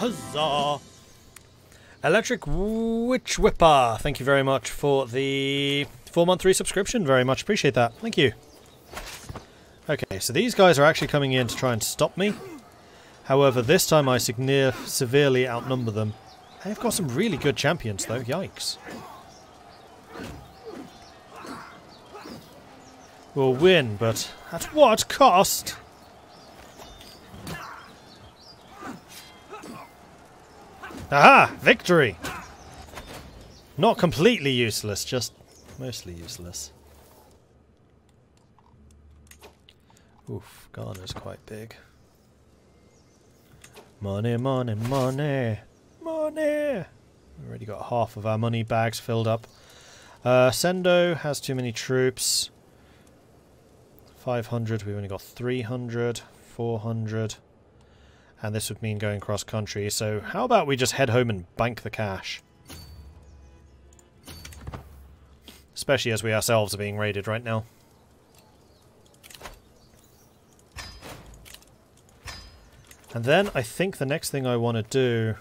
Huzzah! Electric Witch Whipper, thank you very much for the 4-month resubscription. Very much appreciate that. Thank you. Okay, so these guys are actually coming in to try and stop me. However, this time I severely outnumber them. They've got some really good champions though, yikes. We'll win, but at what cost? Aha! Victory! Not completely useless, just mostly useless. Oof, Ghana's quite big. Money, money, money! Money! We've already got half of our money bags filled up. Sendo has too many troops. 500, we've only got 300, 400. And this would mean going cross country, so how about we just head home and bank the cash? Especially as we ourselves are being raided right now. And then I think the next thing I want to do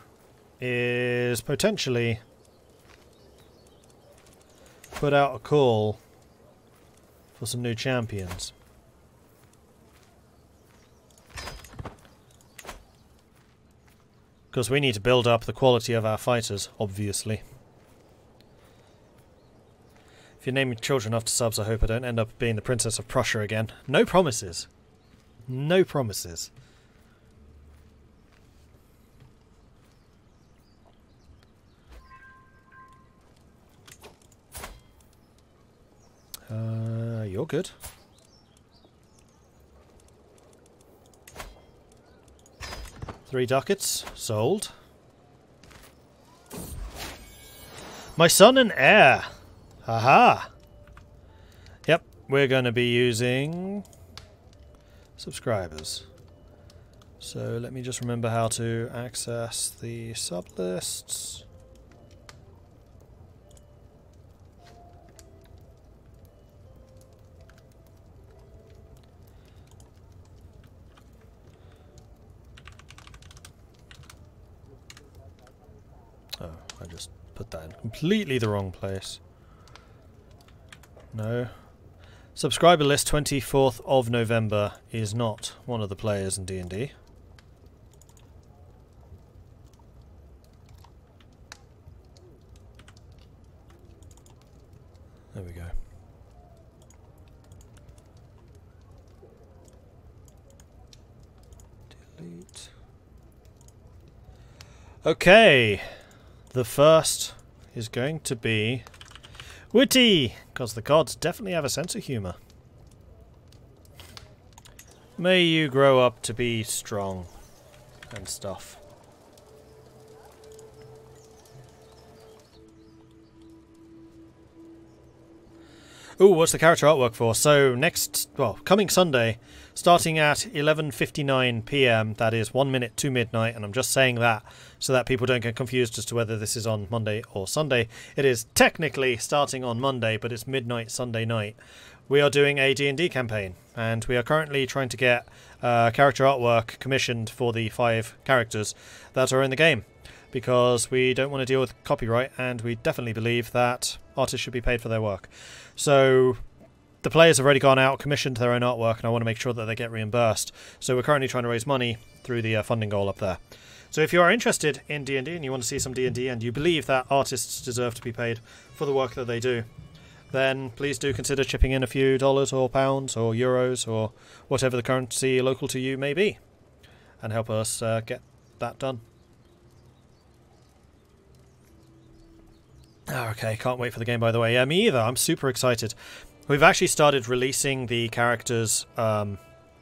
is potentially put out a call for some new champions. Because we need to build up the quality of our fighters, obviously. If you name your children after subs, I hope I don't end up being the Princess of Prussia again. No promises. No promises. You're good. Three ducats. Sold. My son and heir. Haha. Yep, we're going to be using subscribers. So let me just remember how to access the sub lists. Oh, I just put that in completely the wrong place. No. Subscriber list 24th of November is not one of the players in D&D. There we go. Delete. Okay. The first is going to be witty, because the gods definitely have a sense of humour. May you grow up to be strong and stuff. Ooh, what's the character artwork for? So coming Sunday, starting at 11:59 PM, that is 1 minute to midnight, and I'm just saying that so that people don't get confused as to whether this is on Monday or Sunday. It is technically starting on Monday, but it's midnight Sunday night. We are doing a D&D campaign, and we are currently trying to get character artwork commissioned for the 5 characters that are in the game, because we don't want to deal with copyright, and we definitely believe that artists should be paid for their work. So the players have already gone out, commissioned their own artwork, and I want to make sure that they get reimbursed. So we're currently trying to raise money through the funding goal up there. So if you are interested in D&D and you want to see some D&D and you believe that artists deserve to be paid for the work that they do, then please do consider chipping in a few dollars or pounds or euros or whatever the currency local to you may be, and help us get that done. Okay, can't wait for the game, by the way. Yeah, me either. I'm super excited. We've actually started releasing the characters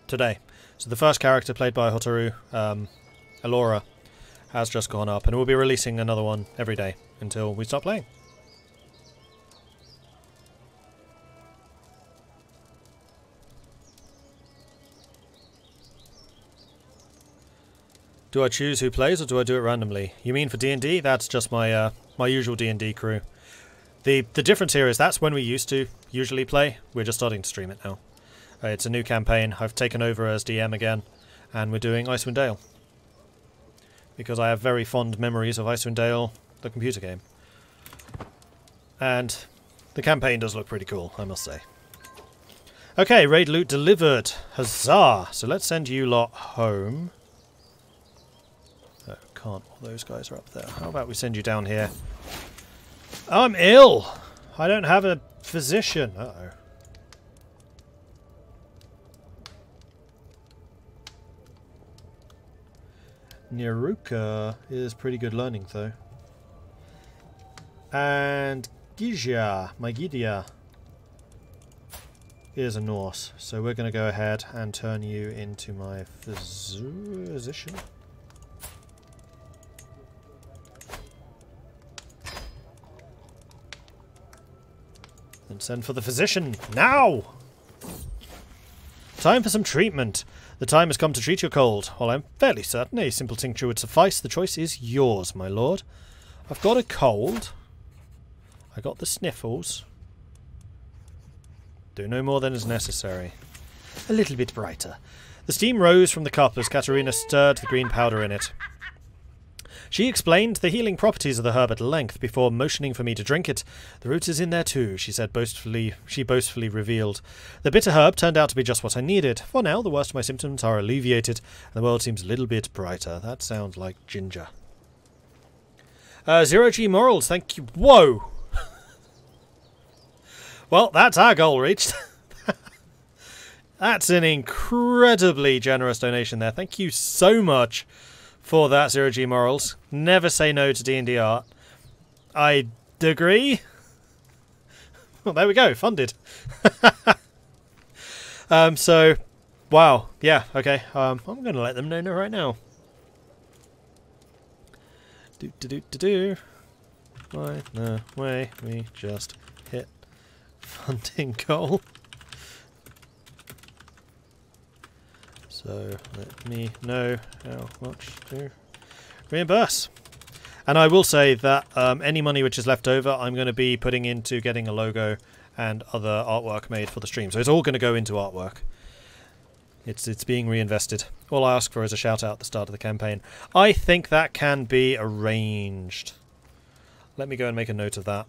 today. So the first character, played by Hotaru, Elora, has just gone up, and we'll be releasing another one every day until we start playing. Do I choose who plays, or do I do it randomly? You mean for D&D? That's just my my usual D&D crew. The difference here is that's when we used to usually play. We're just starting to stream it now. It's a new campaign. I've taken over as DM again, and we're doing Icewind Dale. because I have very fond memories of Icewind Dale, the computer game. And the campaign does look pretty cool, I must say. Okay, raid loot delivered. Huzzah! So let's send you lot home. Oh, can't. All those guys are up there. How about we send you down here? Oh, I'm ill! I don't have a physician. Uh-oh. Niruka is pretty good learning, though. And Gija, my Gidia, is a Norse. So we're going to go ahead and turn you into my physician. And send for the physician now! Time for some treatment. The time has come to treat your cold. While I'm fairly certain a simple tincture would suffice, the choice is yours, my lord. I've got a cold. I got the sniffles. Do no more than is necessary. A little bit brighter. The steam rose from the cup as Katerina stirred the green powder in it. She explained the healing properties of the herb at length before motioning for me to drink it. The root is in there too, she said boastfully. She boastfully revealed. The bitter herb turned out to be just what I needed. For now, the worst of my symptoms are alleviated, and the world seems a little bit brighter. That sounds like ginger. 0G morals, thank you. Whoa! Well, that's our goal reached. That's an incredibly generous donation there. Thank you so much for that, 0G morals. Never say no to D&D art. I agree. Well, there we go. Funded. So, wow. Yeah, okay. I'm going to let them know right now. By the way, we just hit funding goal. So let me know how much to reimburse. And I will say that any money which is left over, I'm going to be putting into getting a logo and other artwork made for the stream. So it's all going to go into artwork. It's being reinvested. All I ask for is a shout out at the start of the campaign. I think that can be arranged. Let me go and make a note of that.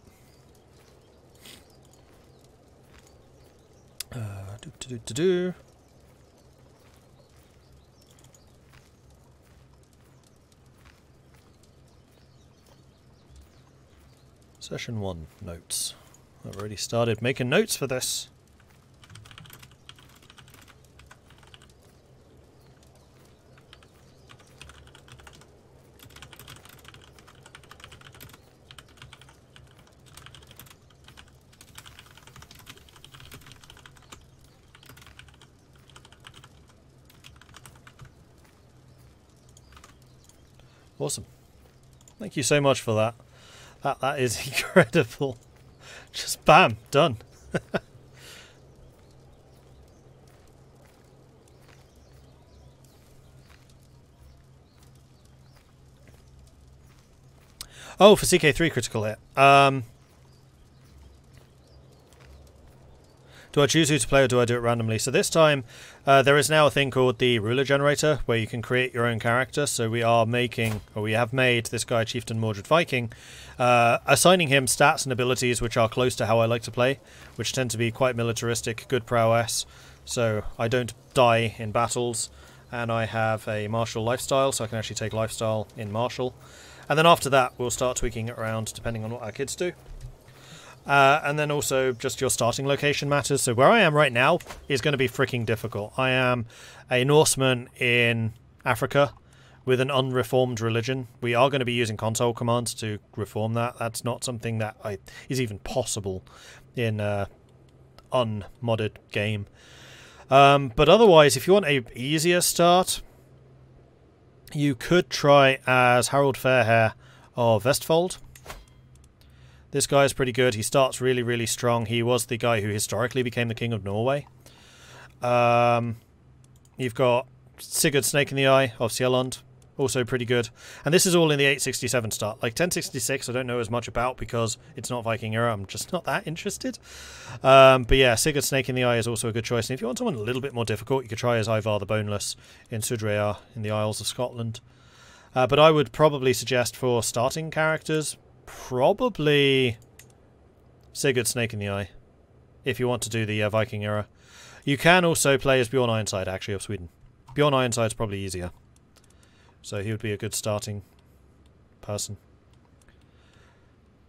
Session 1, notes. I've already started making notes for this. Awesome. Thank you so much for that. That is incredible. Just bam, done. Oh, for CK3 critical hit. Do I choose who to play or do I do it randomly? So this time, there is now a thing called the ruler generator where you can create your own character. So we are making, or we have made this guy Chieftain Mordred Viking, assigning him stats and abilities which are close to how I like to play, which tend to be quite militaristic, good prowess. So I don't die in battles, and I have a martial lifestyle, so I can actually take lifestyle in martial. And then after that, we'll start tweaking it around depending on what our kids do. And then also just your starting location matters. So where I am right now is going to be freaking difficult. I am a Norseman in Africa with an unreformed religion. We are going to be using console commands to reform that. That's not something that is even possible in an unmodded game. But otherwise, if you want a easier start, you could try as Harold Fairhair of Vestfold. This guy is pretty good. He starts really, really strong. He was the guy who historically became the king of Norway. You've got Sigurd Snake in the Eye of Sjelland, also pretty good. And this is all in the 867 start. Like 1066 I don't know as much about because it's not Viking era. I'm just not that interested. But yeah, Sigurd Snake in the Eye is also a good choice. And if you want someone a little bit more difficult, you could try as Ivar the Boneless in Sudreyar in the Isles of Scotland. But I would probably suggest for starting characters, probably Sigurd Snake in the Eye, if you want to do the Viking era. You can also play as Bjorn Ironside, actually, of Sweden. Bjorn Ironside's probably easier. So he would be a good starting person.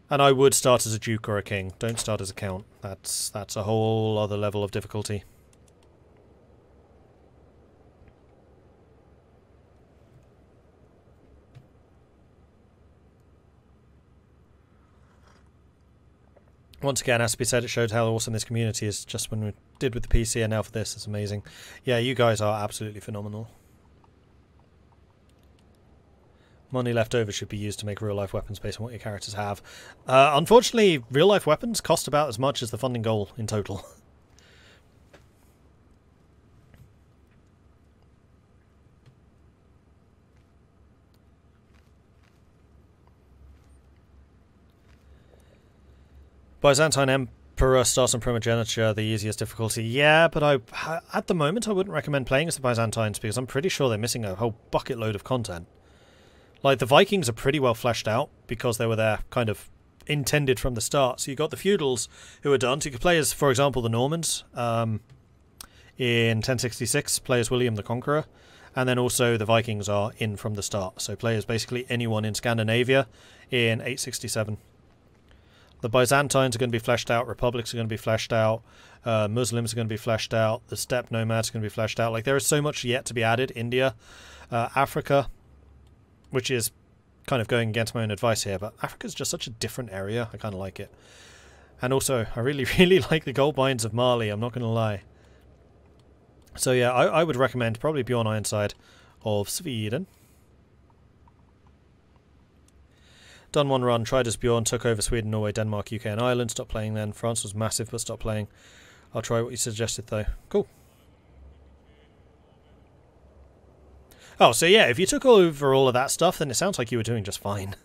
And I would start as a duke or a king. Don't start as a count. That's a whole other level of difficulty. Once again, as to be said, it showed how awesome this community is just when we did with the PC and now for this. It's amazing. Yeah, you guys are absolutely phenomenal. Money left over should be used to make real-life weapons based on what your characters have. Unfortunately, real-life weapons cost about as much as the funding goal in total. Byzantine Emperor starts on primogeniture, the easiest difficulty. Yeah, but at the moment I wouldn't recommend playing as the Byzantines because I'm pretty sure they're missing a whole bucket load of content. Like, the Vikings are pretty well fleshed out because they were there kind of intended from the start. So you got the feudals who are done. So you could play as, for example, the Normans in 1066, play as William the Conqueror. And then also the Vikings are in from the start. So play as basically anyone in Scandinavia in 867. The Byzantines are going to be fleshed out, Republics are going to be fleshed out, Muslims are going to be fleshed out, the steppe nomads are going to be fleshed out. Like, there is so much yet to be added. India, Africa, which is kind of going against my own advice here, but Africa's just such a different area. I kind of like it. And also, I really, really like the gold mines of Mali, I'm not going to lie. So yeah, I would recommend probably Bjorn Ironside of Sweden. Done one run, tried as Bjorn, took over Sweden, Norway, Denmark, UK and Ireland. Stopped playing then. France was massive, but stopped playing. I'll try what you suggested though. Cool. Oh, so yeah, if you took over all of that stuff, then it sounds like you were doing just fine.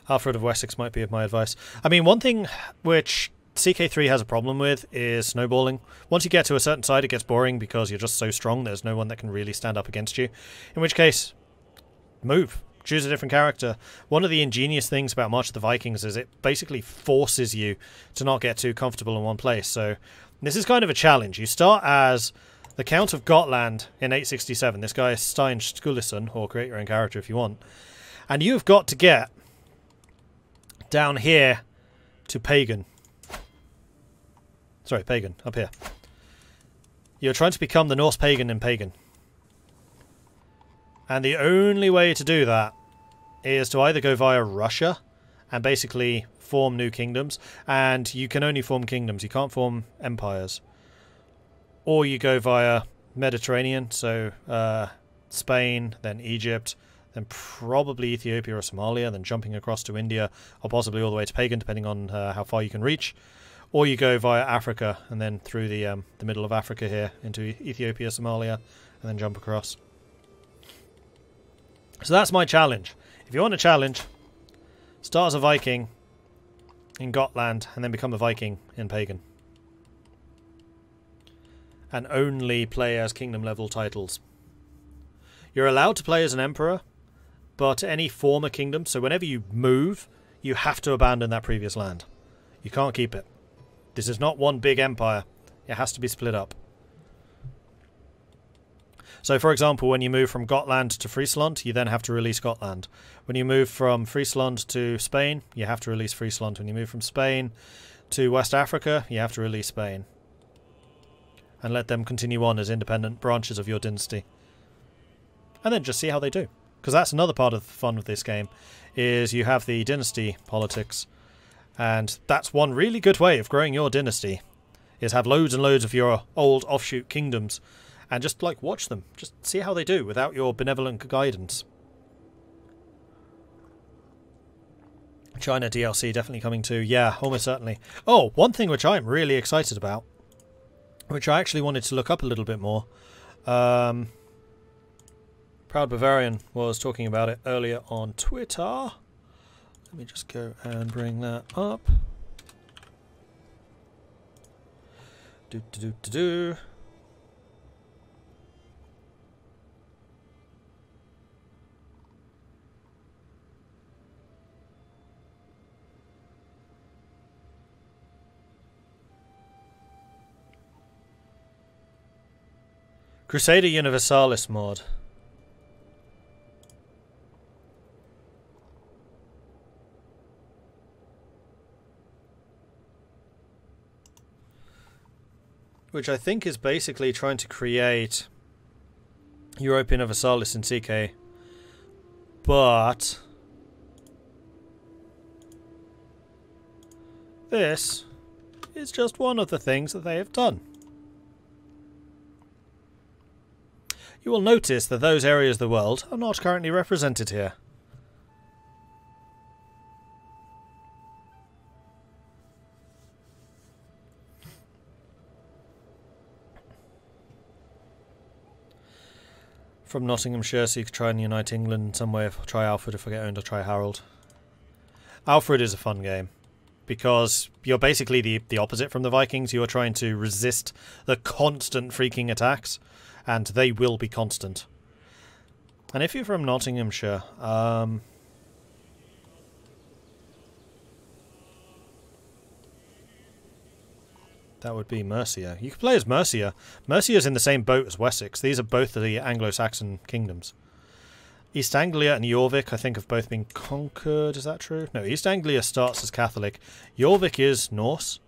Alfred of Wessex might be of my advice. I mean, one thing which CK3 has a problem with is snowballing. Once you get to a certain side, it gets boring because you're just so strong, there's no one that can really stand up against you. In which case, move. Choose a different character. One of the ingenious things about March of the Vikings is it basically forces you to not get too comfortable in one place. So this is kind of a challenge. You start as the Count of Gotland in 867. This guy is Stein Skulison, or create your own character if you want. And you've got to get down here to Pagan. Sorry, Pagan, up here. You're trying to become the Norse Pagan in Pagan. And the only way to do that is to either go via Russia and basically form new kingdoms. And you can only form kingdoms, you can't form empires. Or you go via Mediterranean, so Spain, then Egypt, then probably Ethiopia or Somalia, then jumping across to India, or possibly all the way to Pagan, depending on how far you can reach. Or you go via Africa, and then through the middle of Africa here, into Ethiopia, Somalia, and then jump across. So that's my challenge. If you want a challenge, start as a Viking in Gotland, and then become a Viking in Pagan. And only play as kingdom level titles. You're allowed to play as an emperor, but any former kingdom, so whenever you move, you have to abandon that previous land. You can't keep it. This is not one big empire. It has to be split up. So, for example, when you move from Gotland to Friesland, you then have to release Gotland. When you move from Friesland to Spain, you have to release Friesland. When you move from Spain to West Africa, you have to release Spain. And let them continue on as independent branches of your dynasty. And then just see how they do. Because that's another part of the fun with this game, is you have the dynasty politics. And that's one really good way of growing your dynasty, is have loads and loads of your old offshoot kingdoms and just like watch them, just see how they do without your benevolent guidance. China DLC definitely coming too, yeah, almost certainly. Oh, one thing which I'm really excited about, which I actually wanted to look up a little bit more. Proud Bavarian was talking about it earlier on Twitter. Let me just go and bring that up. Do do do do do. Crusader Universalis mod. Which I think is basically trying to create European Universalis in CK. But this is just one of the things that they have done. You will notice that those areas of the world are not currently represented here. From Nottinghamshire, so you could try and unite England in some way. Try Alfred if I get owned, or try Harold. Alfred is a fun game, because you're basically the opposite from the Vikings. You're trying to resist the constant freaking attacks, and they will be constant. And if you're from Nottinghamshire, that would be Mercia. You could play as Mercia. Mercia's in the same boat as Wessex. These are both the Anglo-Saxon kingdoms. East Anglia and Jorvik, I think, have both been conquered. Is that true? No, East Anglia starts as Catholic. Jorvik is Norse.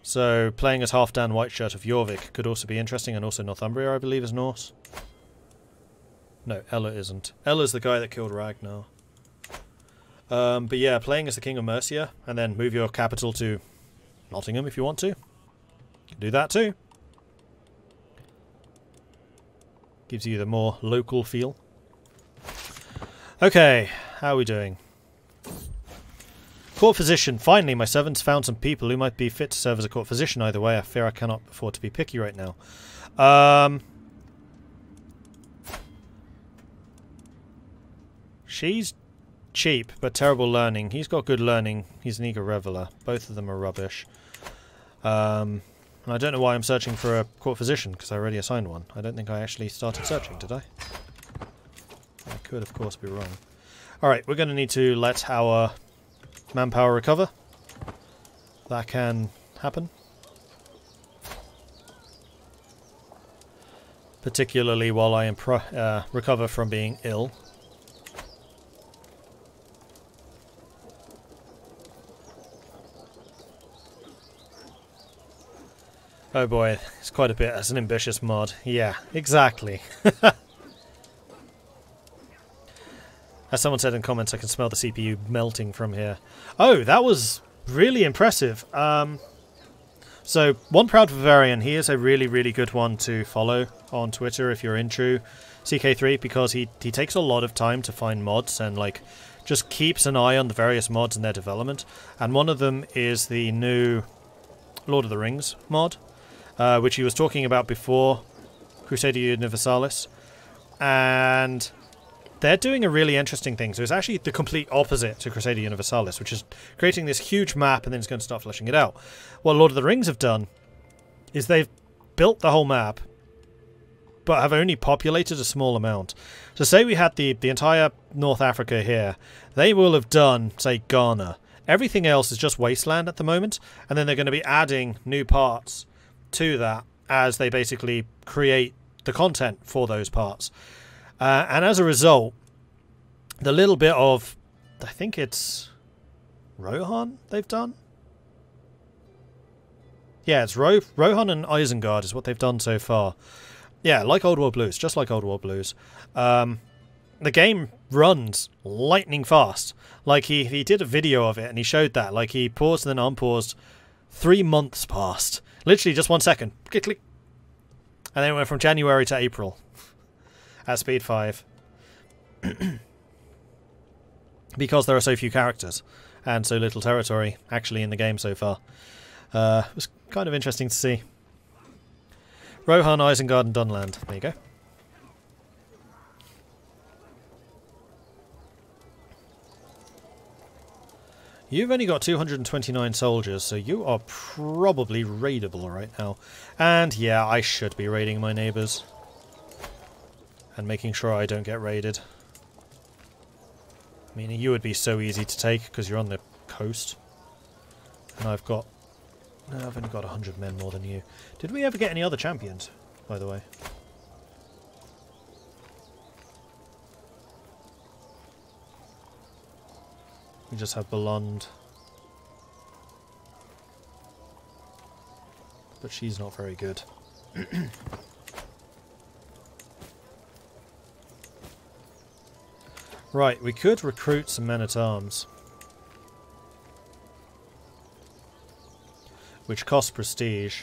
So playing as Halfdan Whiteshirt of Jorvik could also be interesting, and also Northumbria, I believe, is Norse. No, Ella isn't. Ella's the guy that killed Ragnar. But yeah, playing as the King of Mercia, and then move your capital to Nottingham if you want to. You can do that too. Gives you the more local feel. Okay, how are we doing? Court physician. Finally, my servants found some people who might be fit to serve as a court physician. Either way, I fear I cannot afford to be picky right now. She's cheap, but terrible learning. He's got good learning. He's an eager reveller. Both of them are rubbish. And I don't know why I'm searching for a court physician, because I already assigned one. I don't think I actually started searching, did I? I could, of course, be wrong. Alright, we're going to need to let our manpower recover. That can happen. Particularly while I recover from being ill. Oh boy, it's quite a bit as an ambitious mod. Yeah, exactly. As someone said in comments, I can smell the CPU melting from here. Oh, that was really impressive. So, One Proud Bavarian, he is a really, really good one to follow on Twitter if you're into CK3, because he takes a lot of time to find mods and, like, just keeps an eye on the various mods and their development. And one of them is the new Lord of the Rings mod, which he was talking about before Crusader Universalis. And they're doing a really interesting thing. So it's actually the complete opposite to Crusader Universalis, which is creating this huge map and then it's going to start fleshing it out. What Lord of the Rings have done is they've built the whole map, but have only populated a small amount. So say we had the entire North Africa here, they will have done, say, Ghana. Everything else is just wasteland at the moment, and then they're going to be adding new parts to that as they basically create the content for those parts. And as a result, the little bit of, I think it's Rohan they've done? Yeah, it's Rohan and Isengard is what they've done so far. Yeah, like Old World Blues, just like Old World Blues. The game runs lightning fast. Like, he did a video of it and he showed that. Like, he paused and then unpaused. 3 months passed. Literally just 1 second. Click, click. And then it went from January to April. At speed 5. Because there are so few characters. And so little territory actually in the game so far. It was kind of interesting to see. Rohan, Isengard and Dunland. There you go. You've only got 229 soldiers, so you are probably raidable right now. And yeah, I should be raiding my neighbours. And making sure I don't get raided. I mean, you would be so easy to take because you're on the coast. And I've got... No, I've only got 100 men more than you. Did we ever get any other champions, by the way? We just have Belond. But she's not very good. Right, we could recruit some men-at-arms. Which costs prestige.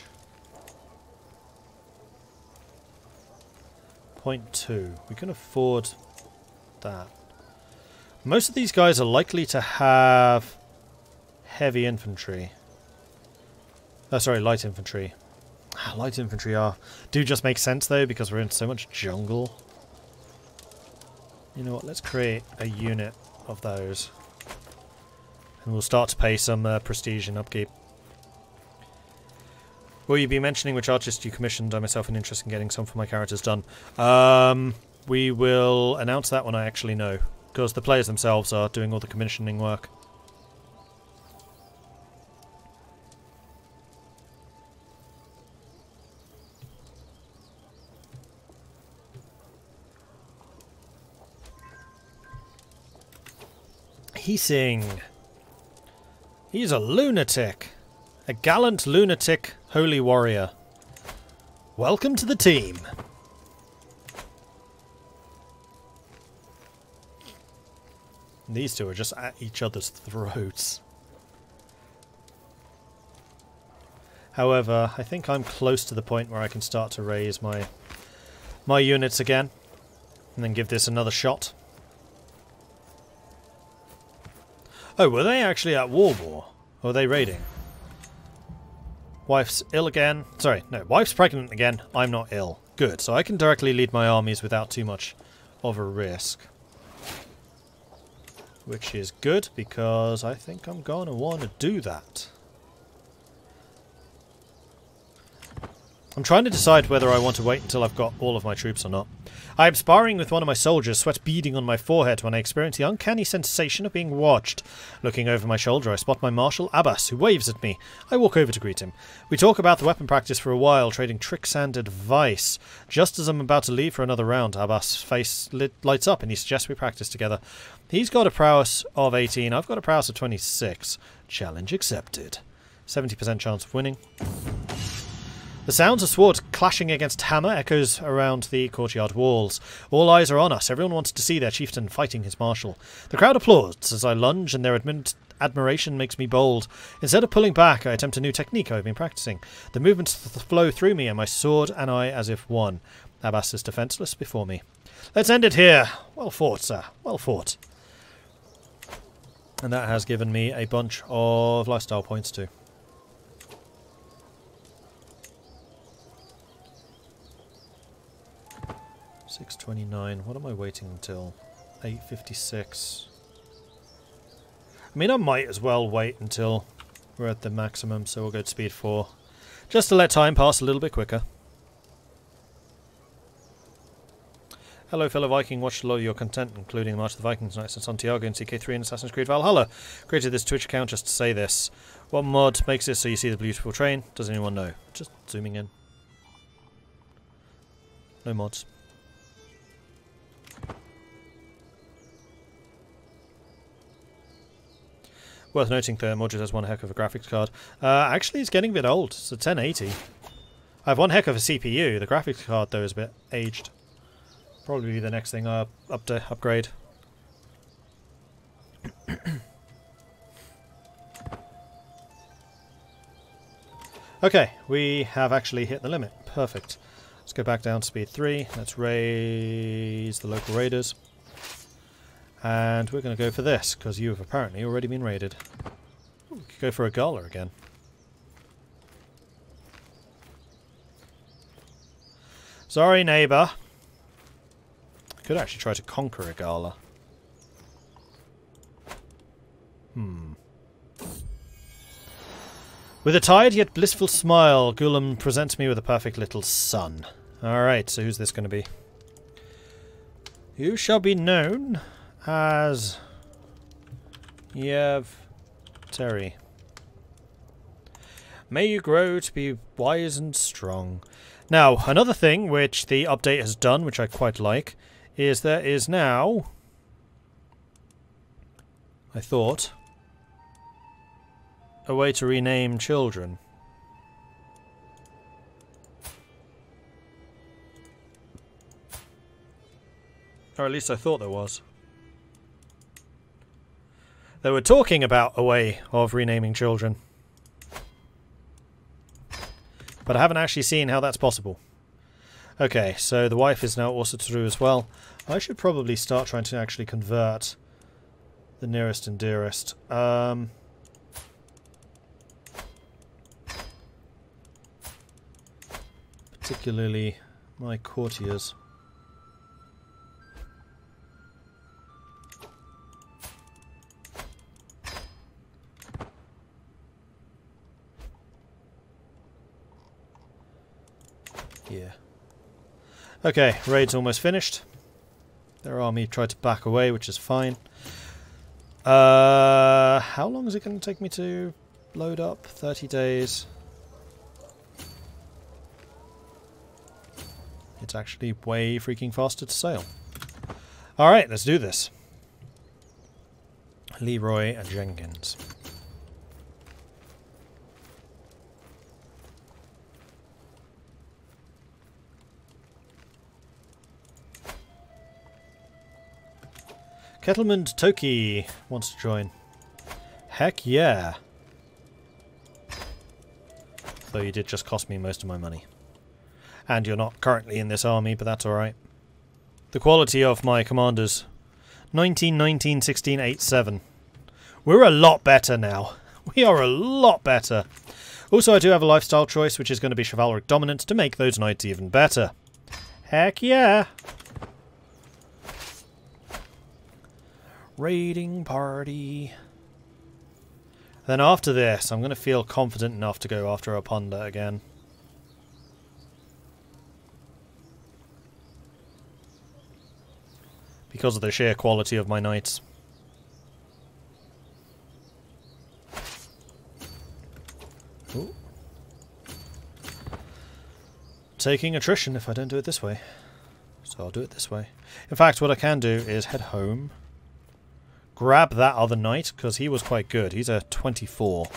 0.2. We can afford that. Most of these guys are likely to have heavy infantry. Oh, sorry, light infantry. Light infantry do just make sense though because we're in so much jungle. You know what, let's create a unit of those. And we'll start to pay some prestige and upkeep. Will you be mentioning which artist you commissioned? I myself am interested in getting some for my characters done. We will announce that when I actually know. Because the players themselves are doing all the commissioning work. He's a lunatic. A gallant lunatic holy warrior. Welcome to the team. These two are just at each other's throats. However, I think I'm close to the point where I can start to raise my units again. And then give this another shot. Oh, were they actually at war? Or were they raiding? Wife's ill again. Sorry, no, wife's pregnant again. I'm not ill. Good, so I can directly lead my armies without too much of a risk. Which is good, because I think I'm going to want to do that. I'm trying to decide whether I want to wait until I've got all of my troops or not. I am sparring with one of my soldiers, sweat beading on my forehead when I experience the uncanny sensation of being watched. Looking over my shoulder, I spot my Marshal Abbas, who waves at me. I walk over to greet him. We talk about the weapon practice for a while, trading tricks and advice. Just as I'm about to leave for another round, Abbas' face lights up and he suggests we practice together. He's got a prowess of 18, I've got a prowess of 26. Challenge accepted. 70% chance of winning. The sounds of swords clashing against hammer echoes around the courtyard walls. All eyes are on us. Everyone wants to see their chieftain fighting his marshal. The crowd applauds as I lunge, and their admiration makes me bold. Instead of pulling back, I attempt a new technique I've been practicing. The movements flow through me, and my sword and I as if one. Abbas is defenceless before me. Let's end it here. Well fought, sir. Well fought. And that has given me a bunch of lifestyle points too. $6.29. What am I waiting until? 8.56. I mean, I might as well wait until we're at the maximum, so we'll go to speed 4. Just to let time pass a little bit quicker. Hello, fellow Viking. Watched a lot of your content, including March of the Vikings, Knights of Santiago, and CK3 and Assassin's Creed Valhalla. Created this Twitch account just to say this. What mod makes it so you see the beautiful train? Does anyone know? Just zooming in. No mods. Worth noting that Mordred has one heck of a graphics card. Actually, it's getting a bit old. It's a 1080. I have one heck of a CPU. The graphics card, though, is a bit aged. Probably the next thing up to upgrade. Okay, we have actually hit the limit. Perfect. Let's go back down to speed 3. Let's raise the local raiders. And we're going to go for this, because you have apparently already been raided. Ooh, we could go for a gala again. Sorry, neighbour. I could actually try to conquer a gala. With a tired yet blissful smile, Gulam presents me with a perfect little son. Alright, so who's this going to be? You shall be known as Terry. May you grow to be wise and strong. Now, another thing which the update has done, which I quite like, is there is now, I thought, a way to rename children. Or at least I thought there was. They were talking about a way of renaming children. But I haven't actually seen how that's possible. Okay, so the wife is now also through as well. I should probably start trying to actually convert the nearest and dearest. Particularly my courtiers. Yeah. Okay, raid's almost finished. Their army tried to back away, which is fine. How long is it going to take me to load up? 30 days. It's actually way freaking faster to sail. Alright, let's do this. Leroy and Jenkins. Kettleman Toki wants to join. Heck yeah. Though you did just cost me most of my money. And you're not currently in this army, but that's alright. The quality of my commanders. 19, 19, 16, 8, 7. We're a lot better now. We are a lot better. Also, I do have a lifestyle choice, which is going to be chivalric dominant to make those knights even better. Heck yeah. Raiding party. Then after this, I'm going to feel confident enough to go after a Ponda again. Because of the sheer quality of my knights. Ooh. Taking attrition if I don't do it this way. So I'll do it this way. In fact, what I can do is head home. Grab that other knight, because he was quite good. He's a 24.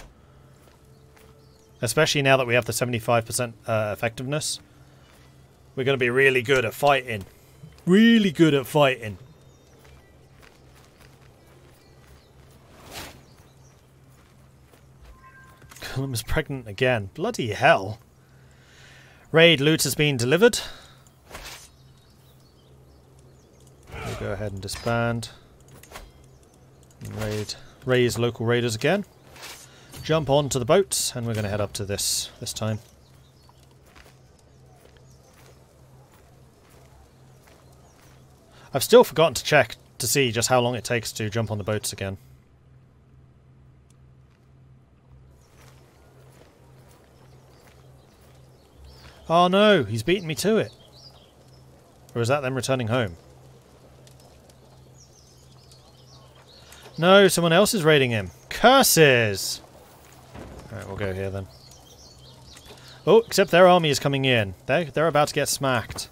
Especially now that we have the 75% effectiveness. We're going to be really good at fighting. Really good at fighting. Cullum's pregnant again. Bloody hell. Raid loot has been delivered. We'll go ahead and disband. Raise local raiders again. Jump onto the boats, and we're going to head up to this time. I've still forgotten to check to see just how long it takes to jump on the boats again. Oh no, he's beaten me to it. Or is that them returning home? No, someone else is raiding him. Curses! Alright, we'll go here then. Oh, except their army is coming in. They're about to get smacked.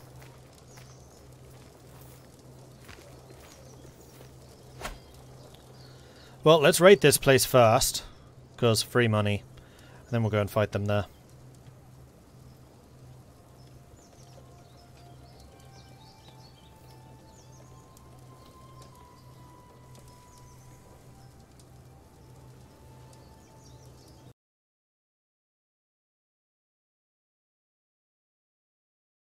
Well, let's raid this place first. Because free money. And then we'll go and fight them there.